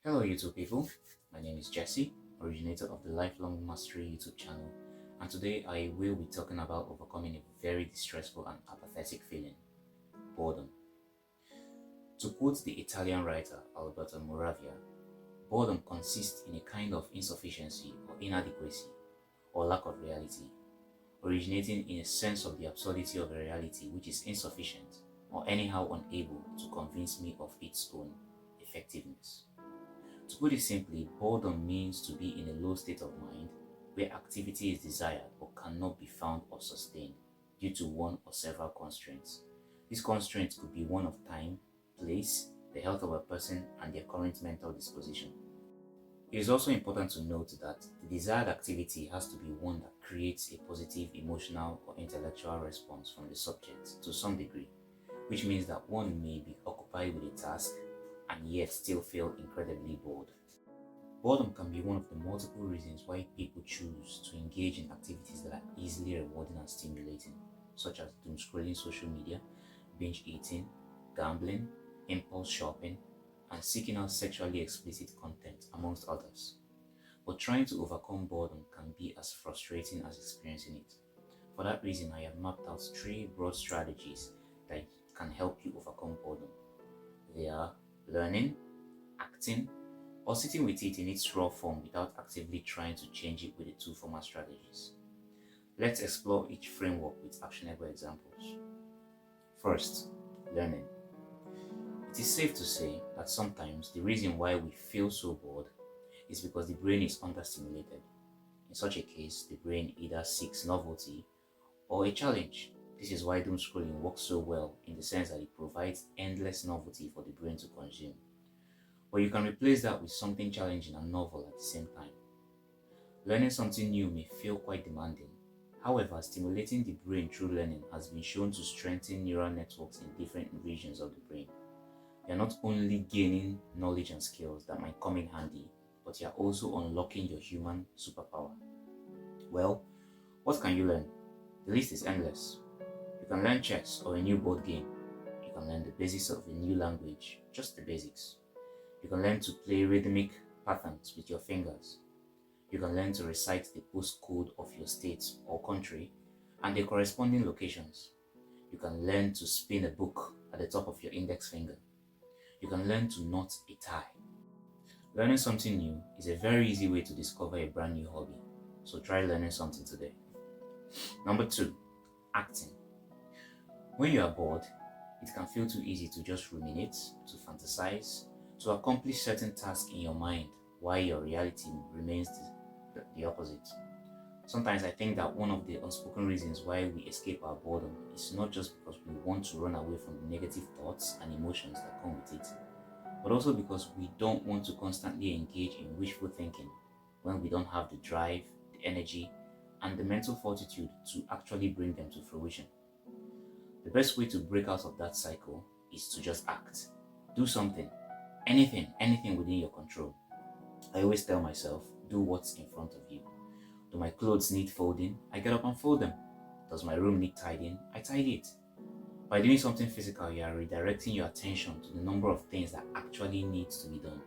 Hello YouTube people, my name is Jesse, originator of the Lifelong Mastery YouTube channel, and today I will be talking about overcoming a very distressful and apathetic feeling, boredom. To quote the Italian writer Alberto Moravia, boredom consists in a kind of insufficiency or inadequacy or lack of reality, originating in a sense of the absurdity of a reality which is insufficient or anyhow unable to convince me of its own effectiveness. To put it simply, boredom means to be in a low state of mind where activity is desired but cannot be found or sustained due to one or several constraints. These constraints could be one of time, place, the health of a person, and their current mental disposition. It is also important to note that the desired activity has to be one that creates a positive emotional or intellectual response from the subject to some degree, which means that one may be occupied with a task and yet still feel incredibly bored. Boredom can be one of the multiple reasons why people choose to engage in activities that are easily rewarding and stimulating, such as doom scrolling social media, binge eating, gambling, impulse shopping, and seeking out sexually explicit content, amongst others. But trying to overcome boredom can be as frustrating as experiencing it. For that reason, I have mapped out three broad strategies that can help you overcome boredom. They are learning, acting, or sitting with it in its raw form without actively trying to change it with the two former strategies. Let's explore each framework with actionable examples. First, learning. It is safe to say that sometimes the reason why we feel so bored is because the brain is understimulated. In such a case, the brain either seeks novelty or a challenge. This is why doom scrolling works so well in the sense that it provides endless novelty for the brain to consume. But you can replace that with something challenging and novel at the same time. Learning something new may feel quite demanding. However, stimulating the brain through learning has been shown to strengthen neural networks in different regions of the brain. You are not only gaining knowledge and skills that might come in handy, but you are also unlocking your human superpower. Well, what can you learn? The list is endless. You can learn chess or a new board game. You can learn the basics of a new language, just the basics. You can learn to play rhythmic patterns with your fingers. You can learn to recite the postcode of your state or country and the corresponding locations. You can learn to spin a book at the top of your index finger. You can learn to knot a tie. Learning something new is a very easy way to discover a brand new hobby, so try learning something today. Number 2, acting. When you are bored, it can feel too easy to just ruminate, to fantasize, to accomplish certain tasks in your mind while your reality remains the opposite. Sometimes I think that one of the unspoken reasons why we escape our boredom is not just because we want to run away from the negative thoughts and emotions that come with it, but also because we don't want to constantly engage in wishful thinking when we don't have the drive, the energy, and the mental fortitude to actually bring them to fruition. The best way to break out of that cycle is to just act. Do something. Anything within your control. I always tell myself, do what's in front of you. Do my clothes need folding? I get up and fold them. Does my room need tidying? I tidy it. By doing something physical, you are redirecting your attention to the number of things that actually needs to be done.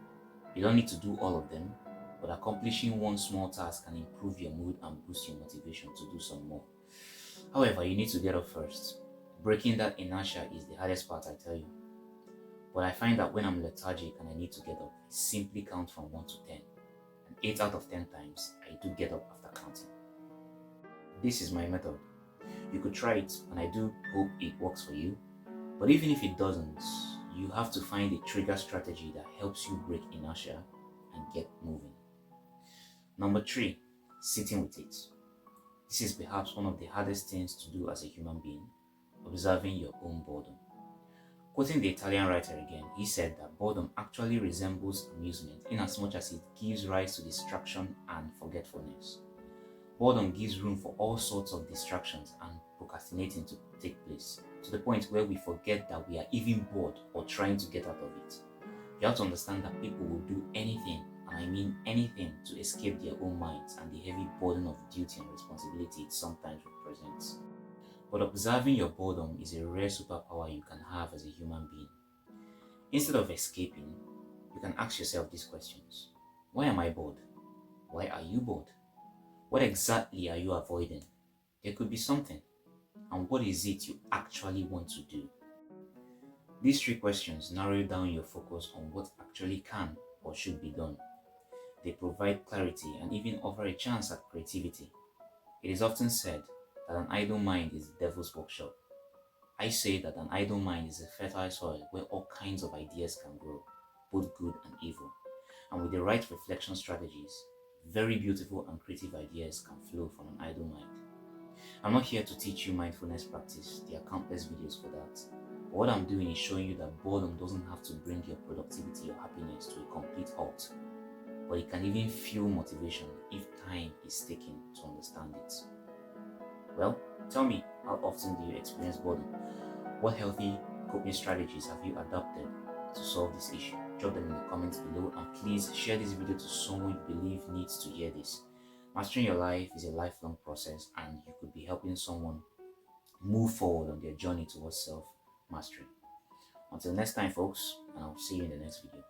You don't need to do all of them, but accomplishing one small task can improve your mood and boost your motivation to do some more. However, you need to get up first. Breaking that inertia is the hardest part, I tell you. But I find that when I'm lethargic and I need to get up, I simply count from 1 to 10. And 8 out of 10 times, I do get up after counting. This is my method. You could try it, and I do hope it works for you. But even if it doesn't, you have to find a trigger strategy that helps you break inertia and get moving. Number 3, sitting with it. This is perhaps one of the hardest things to do as a human being, observing your own boredom. Quoting the Italian writer again, he said that boredom actually resembles amusement inasmuch as it gives rise to distraction and forgetfulness. Boredom gives room for all sorts of distractions and procrastinating to take place, to the point where we forget that we are even bored or trying to get out of it. You have to understand that people will do anything, and I mean anything, to escape their own minds and the heavy burden of duty and responsibility it sometimes represents. But observing your boredom is a rare superpower you can have as a human being. Instead of escaping, you can ask yourself these questions. Why am I bored? Why are you bored? What exactly are you avoiding? There could be something. And what is it you actually want to do? These three questions narrow down your focus on what actually can or should be done. They provide clarity and even offer a chance at creativity. It is often said that an idle mind is the devil's workshop. I say that an idle mind is a fertile soil where all kinds of ideas can grow, both good and evil. And with the right reflection strategies, very beautiful and creative ideas can flow from an idle mind. I'm not here to teach you mindfulness practice, there are countless videos for that. But what I'm doing is showing you that boredom doesn't have to bring your productivity or happiness to a complete halt, but it can even fuel motivation if time is taken to understand it. Well, tell me, how often do you experience boredom? What healthy coping strategies have you adopted to solve this issue? Drop them in the comments below, and please share this video to someone you believe needs to hear this. Mastering your life is a lifelong process, and you could be helping someone move forward on their journey towards self-mastery. Until next time, folks, and I'll see you in the next video.